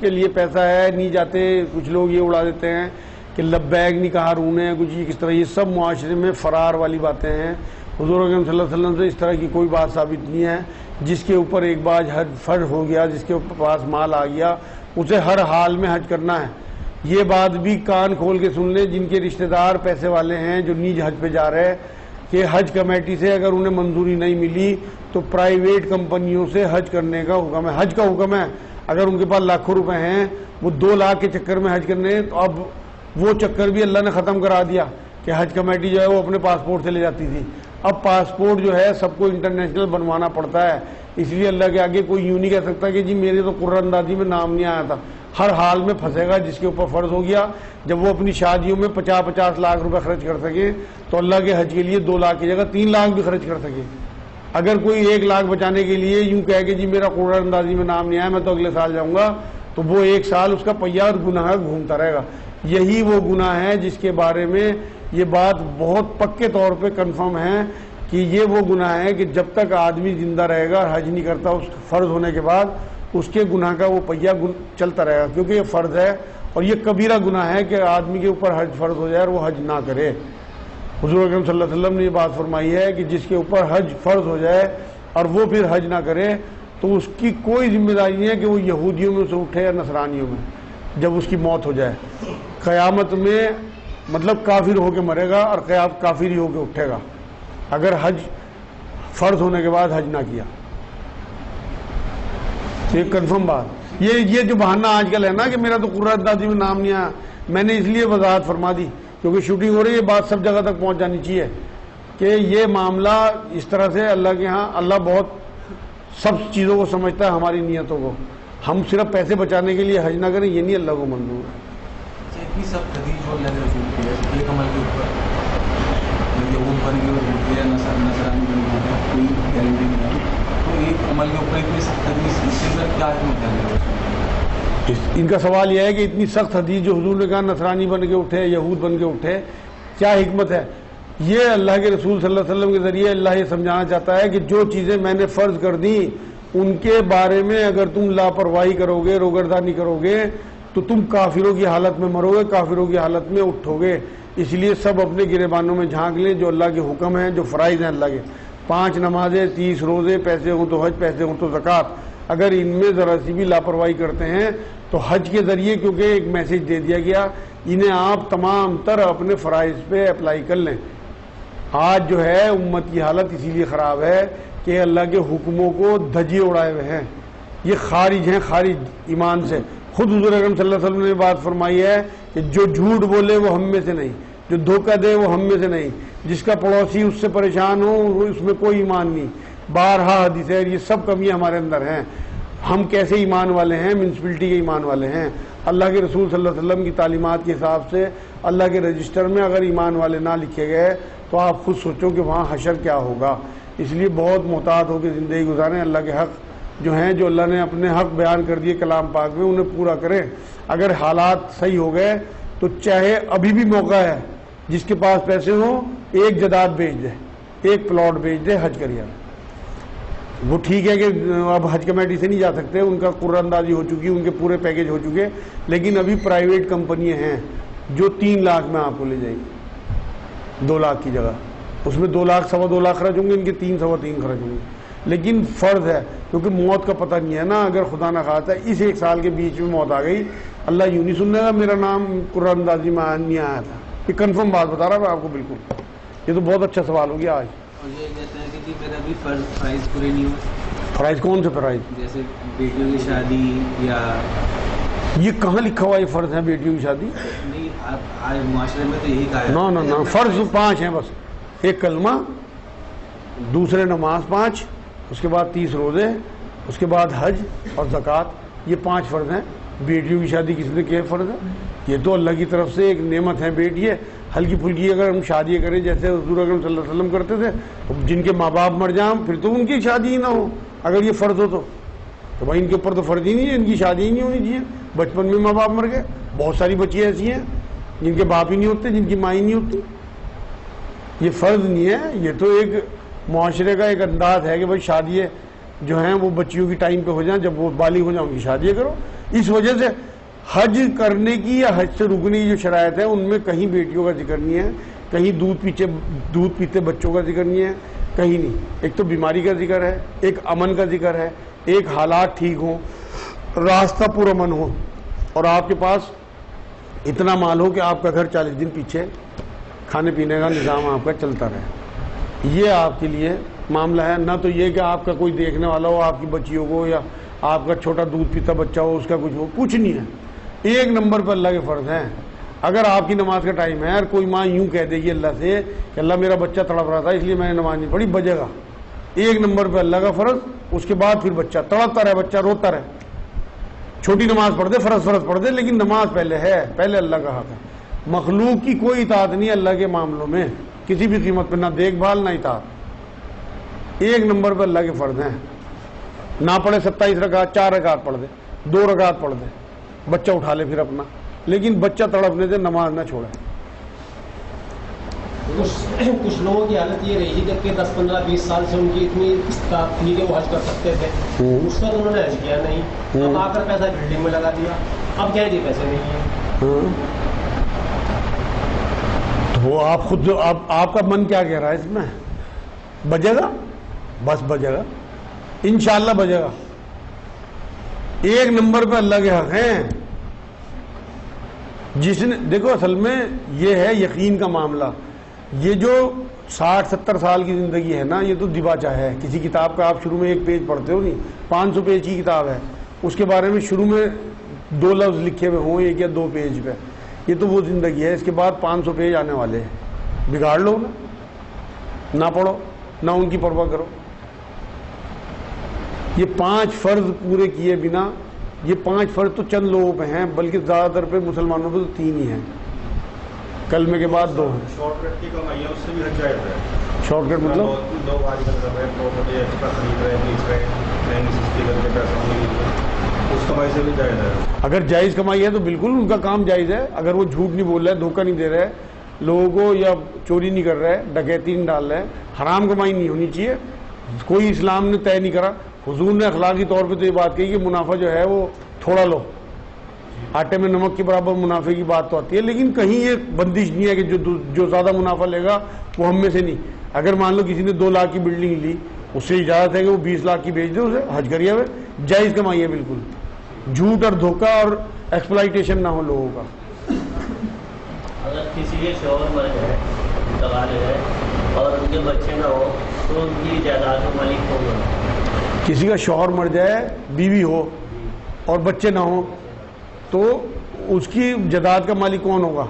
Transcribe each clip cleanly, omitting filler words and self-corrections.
کے لیے پیسہ ہے نہیں جاتے، کچھ لوگ یہ اڑا دیتے ہیں کہ لبیک نہیں کہا رونے کچھ کس طرح، یہ سب معاشرے میں فرار والی باتیں ہیں۔ حضور اکرم صلی اللہ علیہ وسلم سے اس طرح کی کوئی بات ثابت نہیں ہے۔ جس کے اوپر ایک بار حج فرض ہو گیا، جس کے پاس مال آ گیا، اسے ہر حال میں حج کرنا ہے۔ یہ بات بھی کان کھول کے سن لیں جن کے رشتہ دار پیسے والے ہیں جو نیج حج پہ جا رہے ہیں، کہ حج کمیٹی سے اگر انہیں منظوری نہیں ملی تو پرائیویٹ کمپنیوں سے حج کرنے کا حکم ہے۔ حج کا حکم ہے، اگر ان کے پاس لاکھوں روپے ہیں، وہ 2 لاکھ کے چکر میں حج کرنے ہیں، تو اب وہ چکر بھی اللہ نے ختم کرا دیا کہ حج کمیٹی جو ہے وہ اپنے پاسپورٹ سے لے جاتی تھی۔ اب پاسپورٹ جو ہے سب کو انٹرنیشنل بنوانا پڑتا ہے، اس لیے اللہ کے آگے کوئی یوں نہیں کہہ سکتا کہ جی میرے تو قرہ اندازی میں نام نہیں آیا تھا۔ ہر حال میں پھنسے گا جس کے اوپر فرض ہو گیا۔ جب وہ اپنی شادیوں میں 50-50 لاکھ روپے خرچ کر سکے تو اللہ کے حج کے لیے 2 لاکھ کی جگہ 3 لاکھ بھی خرچ کر سکے۔ اگر کوئی 1 لاکھ بچانے کے لیے یوں کہے کہ جی میرا قرہ اندازی میں نام نہیں آیا، میں تو اگلے سال جاؤں گا، تو وہ 1 سال اس کا پہیہ اور گناہ گھومتا رہے گا۔ یہی وہ گناہ ہے جس کے بارے میں یہ بات بہت پکے طور پہ کنفرم ہے کہ یہ وہ گناہ ہے کہ جب تک آدمی زندہ رہے گا حج نہیں کرتا، اس فرض ہونے کے بعد اس کے گناہ کا وہ پہیہ چلتا رہے گا، کیونکہ یہ فرض ہے اور یہ کبیرہ گناہ ہے کہ آدمی کے اوپر حج فرض ہو جائے اور وہ حج نہ کرے۔ حضور اکرم صلی اللہ علیہ وسلم نے یہ بات فرمائی ہے کہ جس کے اوپر حج فرض ہو جائے اور وہ پھر حج نہ کرے تو اس کی کوئی ذمہ داری نہیں ہے کہ وہ یہودیوں میں سے اٹھے یا نصرانیوں میں، جب اس کی موت ہو جائے۔ قیامت میں مطلب کافر ہو کے مرے گا اور کافر ہی ہو کے اٹھے گا اگر حج فرض ہونے کے بعد حج نہ کیا۔ یہ کنفرم بات۔ یہ جو بہانہ آج کل ہے نا کہ میرا تو قرہ اندازی میں نام نہیں آیا، میں نے اس لیے وضاحت فرما دی کیونکہ شوٹنگ ہو رہی ہے، یہ بات سب جگہ تک پہنچ جانی چاہیے کہ یہ معاملہ اس طرح سے اللہ کے ہاں اللہ بہت سب چیزوں کو سمجھتا ہے، ہماری نیتوں کو۔ ہم صرف پیسے بچانے کے لیے حج نہ کریں، یہ نہیں اللہ کو منظور ہے۔ اتنی سخت حدیث جو اللہ کے رسول کی ہے ایک عمل کے اوپر، یہود بن گئے یا نصرانی بن گئے، کوئی گارنٹی نہیں ہے، تو ایک عمل کے اوپر اتنی سخت حدیث، اس کے اندر کیا حکمت ہے؟ ان کا سوال یہ ہے کہ اتنی سخت حدیث جو حضور نے کہا نصرانی بن کے اٹھے، یہود بن کے اٹھے، کیا حکمت ہے؟ یہ اللہ کے رسول صلی اللہ علیہ وسلم کے ذریعے اللہ یہ سمجھانا چاہتا ہے کہ جو چیزیں میں نے فرض کر دیں ان کے بارے میں اگر تم لاپرواہی کرو گے، روگردانی کرو گے تو تم کافروں کی حالت میں مرو گے، کافروں کی حالت میں اٹھو گے۔ اس لیے سب اپنے گریبانوں میں جھانک لیں جو اللہ کے حکم ہیں، جو فرائض ہیں اللہ کے، 5 نمازیں، 30 روزے، پیسے ہوں تو حج، پیسے ہوں تو زکوٰۃ۔ اگر ان میں ذرا سی بھی لاپرواہی کرتے ہیں تو حج کے ذریعے کیونکہ ایک میسج دے دیا گیا، انہیں آپ تمام تر اپنے فرائض پہ اپلائی کر لیں۔ آج جو ہے امت کی حالت اسی لیے خراب ہے کہ اللہ کے حکموں کو دھجے اڑائے ہوئے ہیں، یہ خارج ہیں، خارج ایمان سے۔ خود حضور اکرم صلی اللہ علیہ وسلم نے بات فرمائی ہے کہ جو جھوٹ بولے وہ ہم میں سے نہیں، جو دھوکہ دے وہ ہم میں سے نہیں، جس کا پڑوسی اس سے پریشان ہو اس میں کوئی ایمان نہیں۔ بارہا حدیث ہے، یہ سب کمیاں ہمارے اندر ہیں۔ ہم کیسے ایمان والے ہیں؟ میونسپلٹی کے ایمان والے ہیں۔ اللہ کے رسول صلی اللہ علیہ وسلم کی تعلیمات کے حساب سے اللہ کے رجسٹر میں اگر ایمان والے نہ لکھے گئے تو آپ خود سوچو کہ وہاں حشر کیا ہوگا۔ اس لیے بہت محتاط ہو کے زندگی گزاریں، اللہ کے حق جو ہیں، جو اللہ نے اپنے حق بیان کر دیے کلام پاک میں، انہیں پورا کریں۔ اگر حالات صحیح ہو گئے تو چاہے ابھی بھی موقع ہے، جس کے پاس پیسے ہوں ایک جداد بیچ دے، ایک پلاٹ بیچ دے، حج کر آئے۔ وہ ٹھیک ہے کہ اب حج کمیٹی سے نہیں جا سکتے، ان کا قرہ اندازی ہو چکی، ان کے پورے پیکج ہو چکے، لیکن ابھی پرائیویٹ کمپنیاں ہیں جو 3 لاکھ میں آپ کو لے جائیں گی 2 لاکھ کی جگہ، اس میں 2 لاکھ 2.25 لاکھ خرچ ہوں گے، ان کے 3 سوا 3 خرچ ہوں گے۔ لیکن فرض ہے کیونکہ موت کا پتہ نہیں ہے نا، اگر خدا نہ خواستہ اس 1 سال کے بیچ میں موت آ گئی، اللہ یوں نہیں سننے گا میرا نام قرہ اندازی میں نہیں آیا تھا۔ یہ کنفرم بات بتا رہا میں آپ کو بالکل۔ یہ تو بہت اچھا سوال ہو گیا آج۔ اور یہ کہتے ہیں کہ جی میرا بھی فرائض پورے نہیں ہوئے۔ فرائض کون سے فرائض؟ جیسے بیٹیوں کی شادی یا یہ کہاں لکھا ہوا ہے فرض ہے بیٹیوں کی شادی؟ نہیں، آج معاشرے میں تو یہی کہا ہے۔ نہ فرض 5 ہیں بس، ایک کلمہ، دوسرے نماز 5، اس کے بعد 30 روزے، اس کے بعد حج اور زکوٰۃ، یہ 5 فرض ہیں۔ بیٹیوں کی شادی کس نے کیا فرض ہے؟ یہ تو اللہ کی طرف سے ایک نعمت ہے بیٹی ہے۔ ہلکی پھلکی اگر ہم شادی کریں جیسے حضور اکرم صلی اللہ علیہ وسلم کرتے تھے، جن کے ماں باپ مر جائیں پھر تو ان کی شادی ہی نہ ہو، اگر یہ فرض ہو تو بھائی ان کے اوپر تو فرض ہی نہیں ہے، ان کی شادی ہی نہیں ہونی چاہیے۔ بچپن میں ماں باپ مر گئے، بہت ساری بچیاں ایسی ہیں جن کے باپ ہی نہیں ہوتے، جن کی ماں ہی نہیں ہوتی۔ یہ فرض نہیں ہے، یہ تو ایک معاشرے کا ایک انداز ہے کہ بھائی شادیاں جو ہیں وہ بچیوں کی ٹائم پہ ہو جائیں، جب وہ بالغ ہو جائیں ان کی شادیاں کرو. اس وجہ سے حج کرنے کی یا حج سے رکنے کی جو شرائط ہے ان میں کہیں بیٹیوں کا ذکر نہیں ہے، کہیں دودھ پیتے بچوں کا ذکر نہیں ہے، کہیں نہیں. ایک تو بیماری کا ذکر ہے، ایک امن کا ذکر ہے، ایک حالات ٹھیک ہوں، راستہ پرامن ہو، اور آپ کے پاس اتنا مال ہو کہ آپ کا گھر 40 دن پیچھے کھانے پینے کا نظام آپ کا چلتا رہے. یہ آپ کے لیے معاملہ ہے. نہ تو یہ کہ آپ کا کوئی دیکھنے والا ہو آپ کی بچیوں کو، یا آپ کا چھوٹا دودھ پیتا بچہ ہو اس کا کچھ نہیں ہے. ایک نمبر پر اللہ کے فرض ہیں. اگر آپ کی نماز کا ٹائم ہے اور کوئی ماں یوں کہہ دے گی اللہ سے کہ اللہ میرا بچہ تڑپ رہا تھا اس لیے میں نے نماز نہیں پڑھی، بجے گا. ایک نمبر پہ اللہ کا فرض، اس کے بعد پھر بچہ تڑپتا رہے، بچہ روتا رہے. چھوٹی نماز پڑھ دے، فرض پڑھ دے، لیکن نماز پہلے ہے، پہلے اللہ کا حق ہے. مخلوق کی کوئی اطاعت نہیں اللہ کے معاملوں میں کسی بھی قیمت پہ، نہ دیکھ بھال نہ اطاعت. ایک نمبر پہ اللہ کے فرض ہیں. نہ پڑھے 27 رکعت، 4 رکعت پڑھ دے، 2 رکعت پڑھ دے، بچہ اٹھا لے پھر اپنا، لیکن بچہ تڑپنے سے نماز نہ چھوڑے. کچھ لوگوں کی حالت یہ رہی ہے کہ 10 15 20 سال سے ان کی اتنی استطاعت تھی کہ وہ حج کر سکتے تھے، اس وقت انہوں نے حج کیا نہیں، اب آ کر پیسہ بلڈنگ میں لگا دیا، اب کیا جی پیسے نہیں ہیں. تو آپ خود آپ کا من کیا کہہ رہا ہے اس میں؟ بجے گا، بس بجے گا، انشاءاللہ بجے گا. ایک نمبر پہ اللہ کے حق ہیں. جس نے دیکھو اصل میں یہ ہے یقین کا معاملہ. یہ جو 60-70 سال کی زندگی ہے نا، یہ تو دباچہ ہے. کسی کتاب کا آپ شروع میں ایک پیج پڑھتے ہو نہیں، 500 پیج کی کتاب ہے، اس کے بارے میں شروع میں 2 لفظ لکھے ہوئے ہوں 1 یا 2 پیج پہ. یہ تو وہ زندگی ہے. اس کے بعد 500 پیج آنے والے ہیں. بگاڑ لو نا، نہ پڑھو، نہ ان کی پرواہ کرو. یہ 5 فرض پورے کیے بنا، یہ 5 فرض تو چند لوگوں پہ ہیں، بلکہ زیادہ تر پہ مسلمانوں پہ تو 3 ہی ہیں. کلمے کے بعد 2 ہیں. شارٹ کٹ کی کمائی ہے، اس سے بھی حج جائز ہے. شارٹ کٹ مطلب لوگ آج کل کر رہے ہیں پراپرٹی ایکسٹرا خرید رہے ہیں، بیچ رہے ہیں، مہنگی سستی کر کے پیسہ نہیں، اس کمائی سے بھی جائز ہے. اگر جائز کمائی ہے تو بالکل ان کا کام جائز ہے. اگر وہ جھوٹ نہیں بول رہا ہے، دھوکہ نہیں دے رہا ہے لوگوں کو، یا چوری نہیں کر رہا ہے، ڈکیتی نہیں ڈال رہا ہے، حرام کمائی نہیں ہونی چاہیے. کوئی اسلام نے طے نہیں کرا. حضور نے اخلاقی طور پہ تو یہ بات کہی کہ منافع جو ہے وہ تھوڑا لو، آٹے میں نمک کے برابر منافع کی بات تو آتی ہے، لیکن کہیں یہ بندش نہیں ہے کہ جو زیادہ منافع لے گا وہ ہم میں سے نہیں. اگر مان لو کسی نے 2 لاکھ کی بلڈنگ لی، اس سے اجازت ہے کہ وہ 20 لاکھ کی بیچ دے، اسے حج کریے ہوئے، جائز کمائی ہے بالکل. جھوٹ اور دھوکہ اور ایکسپلائٹیشن نہ ہو لوگوں کا. اگر کسی کے شوہر مر جائے، انتقال ہے، اور ان کے بچے نہ ہو تو ان کی جائیداد کا مالک کون ہوگا؟ کسی کا شوہر مر جائے، بیوی ہو اور بچے نہ ہوں، تو اس کی جائیداد کا مالک کون ہوگا؟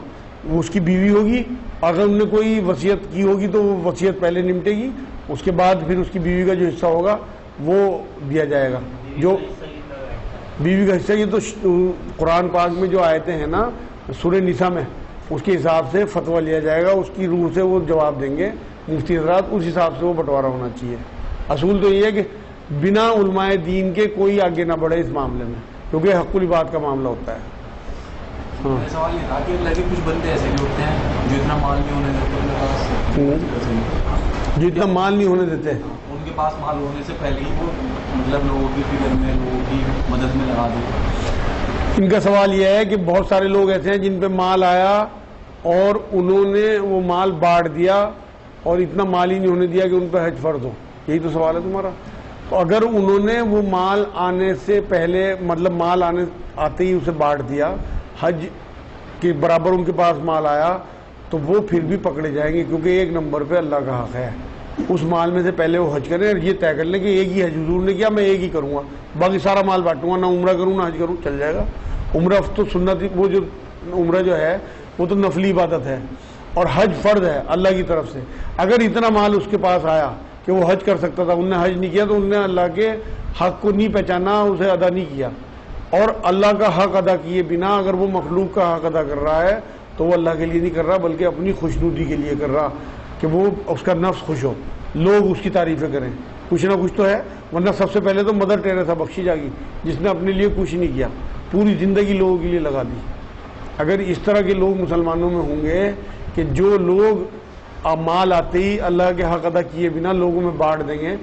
وہ اس کی بیوی ہوگی. اگر انہوں نے کوئی وصیت کی ہوگی تو وہ وصیت پہلے نمٹے گی، اس کے بعد پھر اس کی بیوی کا جو حصہ ہوگا وہ دیا جائے گا. جو بیوی کا حصہ، یہ تو قرآن پاک میں جو آیتیں ہیں نا سورہ نساء میں، اس کے حساب سے فتویٰ لیا جائے گا. اس کی روح سے وہ جواب دیں گے مفتی حضرات، اس حساب سے وہ بٹوارا ہونا چاہیے. اصول تو یہ ہے کہ بنا علماء دین کے کوئی آگے نہ بڑھے اس معاملے میں، کیونکہ حق العباد کا معاملہ ہوتا ہے. میرا سوال یہ تھا کہ لگے کچھ بندے ایسے بھی ہوتے ہیں جو اتنا مال نہیں ہونے دیتے ان کے پاس، جو اتنا مال نہیں ہونے دیتے، ان کے پاس مال ہونے سے پہلے ہی وہ مطلب لوگوں کی فکر میں، لوگوں کی مدد میں لگا دے. ان کا سوال یہ ہے کہ بہت سارے لوگ ایسے ہیں جن پہ مال آیا اور انہوں نے وہ مال بانٹ دیا اور اتنا مال ہی نہیں ہونے دیا کہ ان پہ حج فرض ہو. یہی تو سوال ہے تمہارا. تو اگر انہوں نے وہ مال آنے سے پہلے، مطلب مال آتے ہی اسے بانٹ دیا، حج کے برابر ان کے پاس مال آیا، تو وہ پھر بھی پکڑے جائیں گے، کیونکہ ایک نمبر پہ اللہ کا حق ہے. اس مال میں سے پہلے وہ حج کریں اور یہ طے کر لیں کہ ایک ہی حج حضور نے کیا، میں ایک ہی کروں گا، باقی سارا مال بانٹوں گا، نہ عمرہ کروں نہ حج کروں، چل جائے گا. عمرہ تو سنت، وہ جو عمرہ جو ہے وہ تو نفلی عبادت ہے، اور حج فرض ہے اللہ کی طرف سے. اگر اتنا مال اس کے پاس آیا کہ وہ حج کر سکتا تھا، انہوں نے حج نہیں کیا، تو انہوں نے اللہ کے حق کو نہیں پہچانا، اسے ادا نہیں کیا. اور اللہ کا حق ادا کیے بنا اگر وہ مخلوق کا حق ادا کر رہا ہے تو وہ اللہ کے لیے نہیں کر رہا، بلکہ اپنی خوشنودی کے لیے کر رہا، کہ وہ اس کا نفس خوش ہو، لوگ اس کی تعریفیں کریں. کچھ نہ کچھ تو ہے. ورنہ سب سے پہلے تو مدر ٹیریسا بخشی جاگی، جس نے اپنے لیے کچھ نہیں کیا، پوری زندگی لوگوں کے لیے لگا دی. اگر اس طرح کے لوگ مسلمانوں میں ہوں گے کہ جو لوگ مال آتے ہی اللہ کے حق ادا کیے بنا لوگوں میں بانٹ دیں گے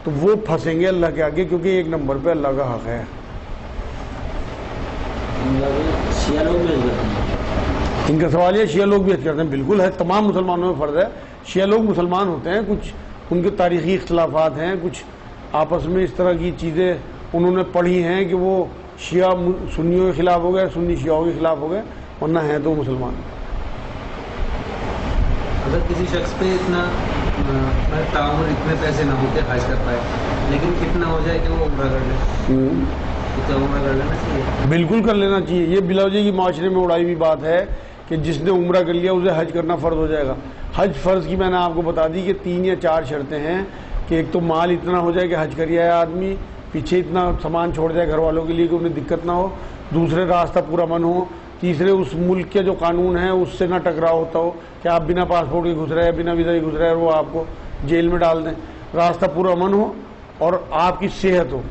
تو وہ پھنسیں گے اللہ کے آگے، کیونکہ ایک نمبر پہ اللہ کا حق ہے۔ شیعہ لوگ بھی حج کرتے ہیں؟ ان کا سوال یہ شیعہ لوگ بھی حج کرتے ہیں، بالکل ہے، تمام مسلمانوں میں فرض ہے۔ شیعہ لوگ مسلمان ہوتے ہیں، کچھ ان کے تاریخی اختلافات ہیں، کچھ آپس میں اس طرح کی چیزیں انہوں نے پڑھی ہیں کہ وہ شیعہ سنیوں کے خلاف ہو گئے، سنی شیعوں کے خلاف ہو گئے، ورنہ ہیں تو مسلمان۔ اگر کسی شخص پہ اتنا تعاون اتنے پیسے نہ ہو کے حج کر پائے، لیکن کتنا ہو جائے کہ وہ عمرہ کر لے، تو عمرہ کر لینا چاہیے؟ بالکل کر لینا چاہیے۔ یہ بلا وجہ کی معاشرے میں اڑائی ہوئی بات ہے کہ جس نے عمرہ کر لیا اسے حج کرنا فرض ہو جائے گا۔ حج فرض کی میں نے آپ کو بتا دی کہ 3 یا 4 شرطیں ہیں کہ ایک تو مال اتنا ہو جائے کہ حج کر آیا آدمی، پیچھے اتنا سامان چھوڑ جائے گھر والوں کے لیے کہ انہیں دقت نہ ہو، دوسرے راستہ پورا من ہو، تیسرے اس ملک کے جو قانون ہیں اس سے نہ ٹکراؤ ہوتا ہو کہ آپ بنا پاسپورٹ کے گھس رہے ہیں، بنا ویزا کے گھس رہے ہیں اور وہ آپ کو جیل میں ڈال دیں، راستہ پورا من ہو اور آپ کی صحت ہو،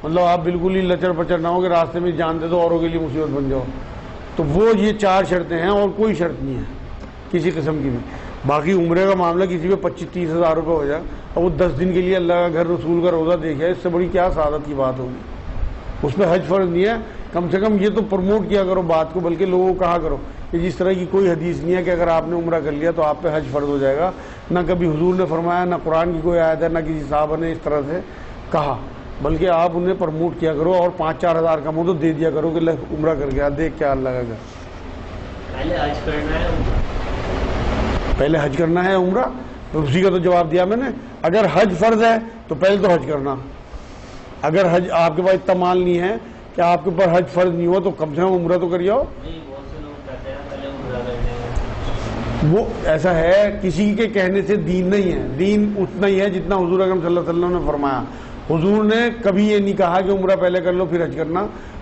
مطلب آپ بالکل ہی لچر پچر نہ ہو کہ راستے میں جان دے تو اوروں کے لیے مصیبت بن جاؤ، تو وہ یہ 4 شرطیں ہیں اور کوئی شرط نہیں ہے کسی قسم کی بھی۔ باقی عمرے کا معاملہ کسی پہ 25-30 ہزار روپے ہو جائے اور وہ 10 دن کے لیے اللہ کا گھر رسول کا روزہ دیکھے، اس سے بڑی کیا سعادت کی بات ہوگی۔ اس پہ حج فرض نہیں ہے، کم سے کم یہ تو پروموٹ کیا کرو بات کو، بلکہ لوگوں کو کہا کرو کہ جس طرح کی کوئی حدیث نہیں ہے کہ اگر آپ نے عمرہ کر لیا تو آپ پہ حج فرض ہو جائے گا، نہ کبھی حضور نے فرمایا، نہ قرآن کی کوئی آیت ہے، نہ کسی صحابہ نے اس طرح سے کہا، بلکہ آپ انہیں پروموٹ کیا کرو اور 5-4 ہزار کم ہو تو دے دیا کرو کہ عمرہ کر گیا، دیکھ کیا اللہ کا گھر۔ پہلے حج کرنا ہے، پہلے حج کرنا ہے عمرہ، تو اسی کا تو جواب دیا میں نے۔ اگر حج فرض ہے تو پہلے تو حج کرنا، اگر حج آپ کے پاس اتنا مال نہیں ہے کہ آپ کے اوپر حج فرض نہیں ہوا تو کم سے کم عمرہ تو کر آؤ۔ نہیں بہت سے لوگ کہتے ہیں پہلے عمرہ کرنے ہیں۔ وہ ایسا ہے، کسی کے کہنے سے دین نہیں ہے، دین اتنا ہی ہے جتنا حضور اکرم صلی اللہ علیہ وسلم نے فرمایا۔ حضور نے کبھی یہ نہیں کہا کہ عمرہ پہلے کر لو پھر حج کرنا۔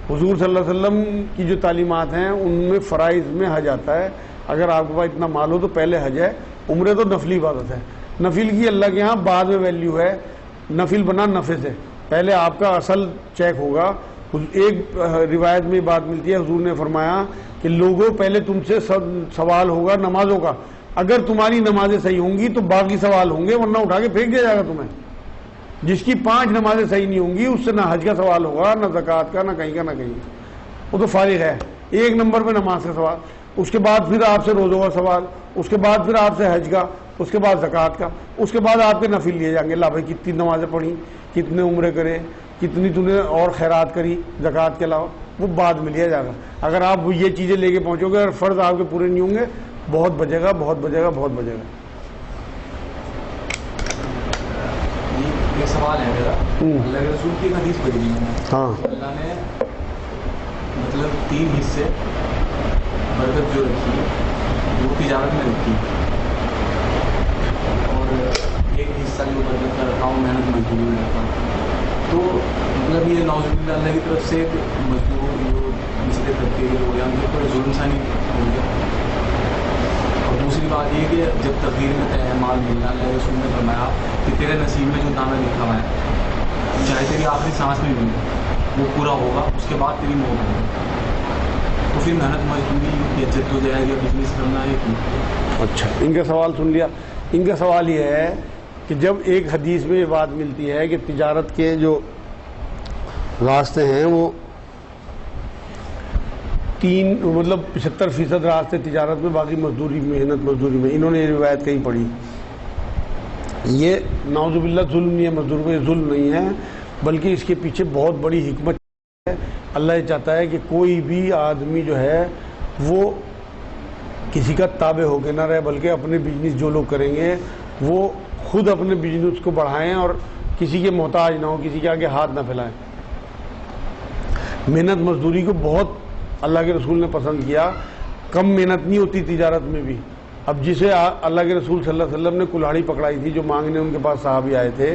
حضور صلی اللہ علیہ وسلم کی جو تعلیمات ہیں ان میں فرائض میں حج آتا ہے، اگر آپ کے پاس اتنا مال ہو تو پہلے حج ہے، عمرے تو نفلی عبادت ہے، نفل کی اللہ کے ہاں بعد میں ویلیو ہے، نفل بنا نفع سے، پہلے آپ کا اصل چیک ہوگا۔ ایک روایت میں بات ملتی ہے، حضور نے فرمایا کہ لوگوں پہلے تم سے سوال ہوگا نمازوں کا، اگر تمہاری نمازیں صحیح ہوں گی تو باقی سوال ہوں گے، ورنہ اٹھا کے پھینک دیا جائے گا تمہیں۔ جس کی 5 نمازیں صحیح نہیں ہوں گی اس سے نہ حج کا سوال ہوگا، نہ زکوٰۃ کا، نہ کہیں کا، نہ کہیں، وہ تو فارغ ہے۔ 1 نمبر پہ نماز کا سوال، اس کے بعد پھر آپ سے روزوں کا سوال، اس کے بعد پھر آپ سے حج کا، اس کے بعد زکوٰۃ کا، اس کے بعد آپ کے نفل لیے جائیں گے، لا بھائی کتنی نمازیں پڑھی، کتنے عمرے کرے، کتنی تو نے اور خیرات کری زکوٰۃ کے علاوہ، وہ بعد میں لیا جائے گا۔ اگر آپ یہ چیزیں لے کے پہنچو گے اور فرض آپ کے پورے نہیں ہوں گے، بہت بجے گا، بہت بجے گا، بہت بجے گا۔ ایک سوال ہے میرا، اللہ کے رسول کی ایک حدیث پڑھی ہے، ہاں، اللہ نے مطلب 3 حصے برکت جو رکھی ہے وہ تجارت میں رکھی ہے، اور ایک حصہ جو برکت کا رکھا ہوں محنت مزدوری میں رکھا ہوں، تو مطلب یہ نعوذ باللہ اللہ کی طرف سے مزدور جو نچلے طبقے کے لوگ ہیں ان کے اوپر ظلم ثانی ہو گیا۔ اور دوسری بات یہ کہ جب تقدیر میں طے مال ملنا، اللہ رسول نے فرمایا کہ تیرے نصیب میں جو دانا لکھا ہوا ہے چاہے تیری آخری سانس میں بھی وہ پورا ہوگا، اس کے بعد تیری موت ہوگی، تو پھر محنت مزدوری یا جد و جہد یا بزنس کرنا ہے کہ اچھا، ان کا سوال سن لیا۔ ان کا سوال یہ ہے کہ جب ایک حدیث میں یہ بات ملتی ہے کہ تجارت کے جو راستے ہیں وہ 75% راستے تجارت میں، باقی مزدوری، محنت مزدوری میں، انہوں نے یہ روایت کہیں پڑھی، یہ نعوذ باللہ ظلم نہیں ہے، مزدور میں ظلم نہیں ہے، بلکہ اس کے پیچھے بہت بڑی حکمت ہے۔ اللہ یہ چاہتا ہے کہ کوئی بھی آدمی جو ہے وہ کسی کا تابع ہو کے نہ رہے، بلکہ اپنے بزنس جو لوگ کریں گے وہ خود اپنے بزنس کو بڑھائیں اور کسی کے محتاج نہ ہو، کسی کے آگے ہاتھ نہ پھیلائیں۔ محنت مزدوری کو بہت اللہ کے رسول نے پسند کیا، کم محنت نہیں ہوتی تجارت میں بھی۔ اب جسے اللہ کے رسول صلی اللہ علیہ وسلم نے کلاڑی پکڑائی تھی، جو مانگنے ان کے پاس صحابی آئے تھے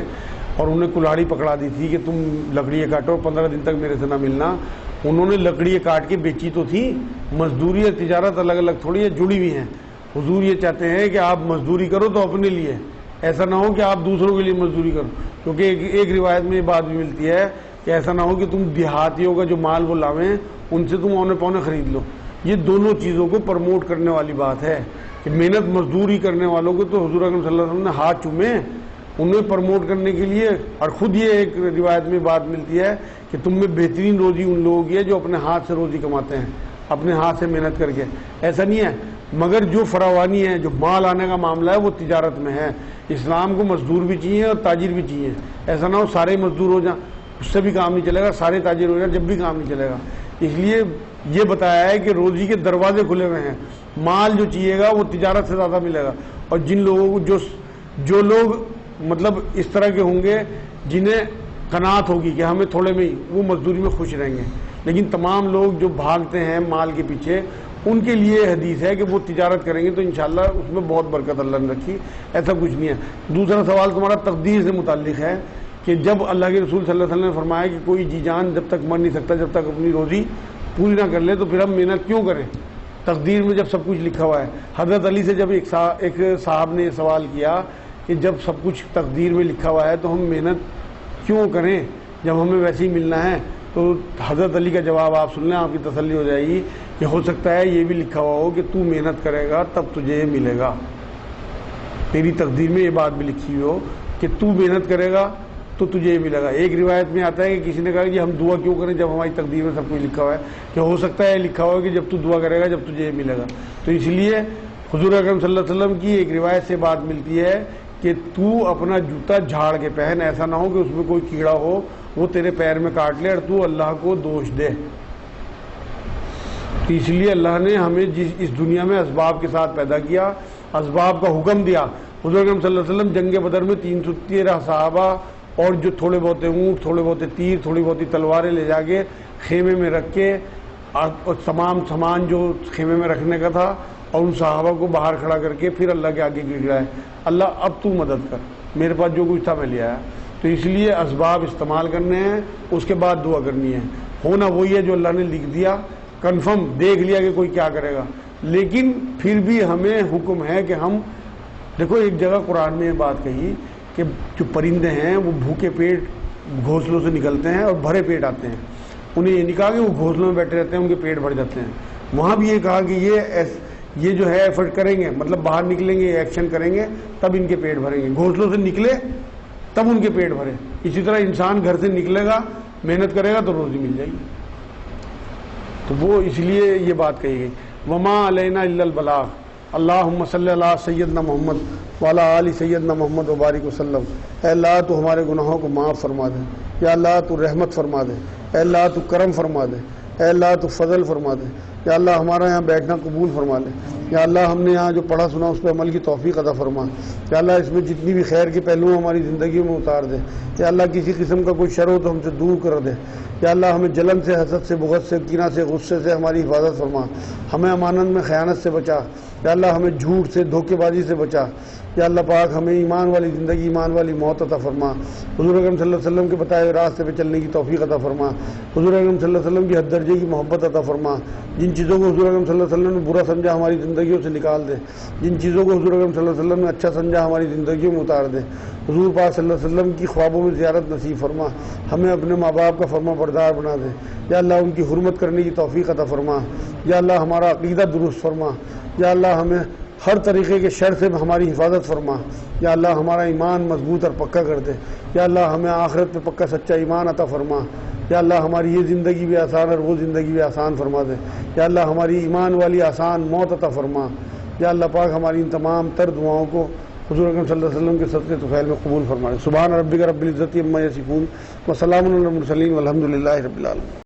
اور انہیں کلاڑی پکڑا دی تھی کہ تم لکڑیاں کاٹو، 15 دن تک میرے سے نہ ملنا، انہوں نے لکڑیاں کاٹ کے بیچی تو تھی۔ مزدوری اور تجارت الگ الگ تھوڑی ہے، جڑی ہوئی ہیں۔ حضور یہ چاہتے ہیں کہ آپ مزدوری کرو تو اپنے لیے، ایسا نہ ہو کہ آپ دوسروں کے لیے مزدوری کرو، کیونکہ ایک روایت میں یہ بات بھی ملتی ہے کہ ایسا نہ ہو کہ تم دیہاتیوں کا جو مال وہ لاویں ان سے تم اونے پونے خرید لو، یہ دونوں چیزوں کو پرموٹ کرنے والی بات ہے کہ محنت مزدوری کرنے والوں کو تو حضور اکرم صلی اللہ علیہ وسلم نے ہاتھ چومے انہیں پرموٹ کرنے کے لیے. اور خود یہ ایک روایت میں بات ملتی ہے کہ تم میں بہترین روزی ان لوگوں کی ہے جو اپنے ہاتھ سے روزی کماتے ہیں, اپنے ہاتھ سے محنت کر کے. ایسا نہیں ہے, مگر جو فراوانی ہے, جو مال آنے کا معاملہ ہے وہ تجارت میں ہے. اسلام کو مزدور بھی چاہیے اور تاجر بھی چاہیے. ایسا نہ ہو سارے مزدور ہو جائیں, اس سے بھی کام نہیں چلے گا, سارے تاجر ہو جائیں جب بھی کام نہیں چلے گا. اس لیے یہ بتایا ہے کہ روزی کے دروازے کھلے ہوئے ہیں, مال جو چاہیے گا وہ تجارت سے زیادہ ملے گا. اور جن لوگوں کو جو لوگ مطلب اس طرح کے ہوں گے جنہیں قناعت ہوگی کہ ہمیں تھوڑے میں ہی, وہ مزدوری میں خوش رہیں گے. لیکن تمام لوگ جو بھاگتے ہیں مال کے پیچھے, ان کے لیے حدیث ہے کہ وہ تجارت کریں گے تو انشاءاللہ اس میں بہت برکت اللہ نے رکھی. ایسا کچھ نہیں ہے. دوسرا سوال تمہارا تقدیر سے متعلق ہے کہ جب اللہ کے رسول صلی اللہ علیہ وسلم نے فرمایا کہ کوئی جی جان جب تک مر نہیں سکتا جب تک اپنی روزی پوری نہ کر لے تو پھر ہم محنت کیوں کریں, تقدیر میں جب سب کچھ لکھا ہوا ہے. حضرت علی سے جب ایک صاحب نے یہ سوال کیا کہ جب سب کچھ تقدیر میں لکھا ہوا ہے تو ہم محنت کیوں کریں جب ہمیں ویسے ہی ملنا ہے, تو حضرت علی کا جواب آپ سن لیں, آپ کی تسلی ہو جائے گی کہ ہو سکتا ہے یہ بھی لکھا ہوا ہو کہ تو محنت کرے گا تب تجھے یہ ملے گا. تیری تقدیر میں یہ بات بھی لکھی ہوئی ہو کہ تو محنت کرے گا تو تجھے یہ ملے گا. ایک روایت میں آتا ہے کہ کسی نے کہا کہ ہم دعا کیوں کریں جب ہماری تقدیر میں سب کچھ لکھا ہوا ہے, کہ ہو سکتا ہے لکھا ہوا ہے کہ جب تو دعا کرے گا جب تجھے یہ ملے گا. تو اس لیے حضور اکرم صلی اللہ علیہ وسلم کی ایک روایت سے بات ملتی ہے کہ تو اپنا جوتا جھاڑ کے پہن, ایسا نہ ہو کہ اس میں کوئی کیڑا ہو وہ تیرے پیر میں کاٹ لے اور تو اللہ کو دوش دے. تو اس لیے اللہ نے ہمیں اس دنیا میں اسباب کے ساتھ پیدا کیا, اسباب کا حکم دیا. حضور اکرم صلی اللہ علیہ وسلم جنگ بدر میں 313 صحابہ اور جو تھوڑے بہت اونٹ, تھوڑے بہت تیر, تھوڑی بہت تلواریں لے جا کے خیمے میں رکھ کے اور تمام سامان جو خیمے میں رکھنے کا تھا اور ان صحابہ کو باہر کھڑا کر کے پھر اللہ کے آگے گڑگڑائے, اللہ اب تو مدد کر, میرے پاس جو کچھ تھا میں لے آیا. تو اس لیے اسباب استعمال کرنے ہیں, اس کے بعد دعا کرنی ہے. ہونا وہی ہے جو اللہ نے لکھ دیا, کنفرم دیکھ لیا کہ کوئی کیا کرے گا. لیکن پھر بھی ہمیں حکم ہے کہ ہم دیکھو, ایک جگہ قرآن میں یہ بات کہی کہ جو پرندے ہیں وہ بھوکے پیٹ گھونسلوں سے نکلتے ہیں اور بھرے پیٹ آتے ہیں. انہیں یہ نہیں کہا کہ وہ گھونسلوں میں بیٹھے رہتے ہیں ان کے پیٹ بھر جاتے ہیں. وہاں بھی یہ کہا کہ یہ جو ہے ایفرٹ کریں گے, مطلب باہر نکلیں گے, ایکشن کریں گے تب ان کے پیٹ بھریں گے. گھونسلوں سے نکلے تب ان کے پیٹ بھرے. اسی طرح انسان گھر سے نکلے گا, محنت کرے گا تو روزی مل جائے گی. تو وہ اس لیے یہ بات کہی گئی, وما علینا الا البلاغ. اللہم صلی اللہ سیدنا محمد وعلی آل سیدنا محمد وبارک وسلم. اے اللہ تو ہمارے گناہوں کو معاف فرما دے, یا اللہ تو رحمت فرما دے, اے اللہ تو کرم فرما دے, اے اللہ تو فضل فرما دے, یا اللہ ہمارا یہاں بیٹھنا قبول فرما لے, یا اللہ ہم نے یہاں جو پڑھا سنا اس پہ عمل کی توفیق عطا فرما, یا اللہ اس میں جتنی بھی خیر کے پہلو ہماری زندگی میں اتار دے, یا اللہ کسی قسم کا کوئی شر ہو تو ہم سے دور کر دے, یا اللہ ہمیں جلن سے, حسد سے, بغض سے, کینہ سے, غصے سے ہماری حفاظت فرما, ہمیں امانت میں خیانت سے بچا, یا اللہ ہمیں جھوٹ سے, دھوکے بازی سے بچا, یا اللہ پاک ہمیں ایمان والی زندگی, ایمان والی موت عطا فرما, حضور اکرم صلی اللہ علیہ وسلم کے بتائے ہوئے راستے پہ چلنے کی توفیق عطا فرما, حضور اکرم صلی اللہ علیہ وسلم کی حد درجے کی محبت عطا فرما, جن چیزوں کو حضور اکرم صلی اللہ علیہ وسلم نے برا سمجھا ہماری زندگیوں سے نکال دے, جن چیزوں کو حضور اکرم صلی اللہ علیہ وسلم نے اچھا سمجھا ہماری زندگیوں میں اتار دے. حضور پاک صلی اللہ علیہ وسلم کی خوابوں میں زیارت نصیب فرما, ہمیں اپنے ماں باپ کا فرما بردار بنا دے, یا اللہ ان کی حرمت کرنے کی توفیق عطا فرما, یا اللہ ہمارا عقیدہ درست فرما, یا اللہ ہمیں ہر طریقے کے شر سے ہماری حفاظت فرما, یا اللہ ہمارا ایمان مضبوط اور پکا کر دے, یا اللہ ہمیں آخرت پہ پکا سچا ایمان عطا فرما, یا اللہ ہماری یہ زندگی بھی آسان اور وہ زندگی بھی آسان فرما دے, یا اللہ ہماری ایمان والی آسان موت عطا فرما, یا اللہ پاک ہماری ان تمام تر دعاؤں کو حضور اکرم صلی اللہ علیہ وسلم کے صدقے طفیل میں قبول فرما دے. سبحان ربک رب العزت عما یصفون وسلام علی المرسلین والحمد للہ رب العالمین.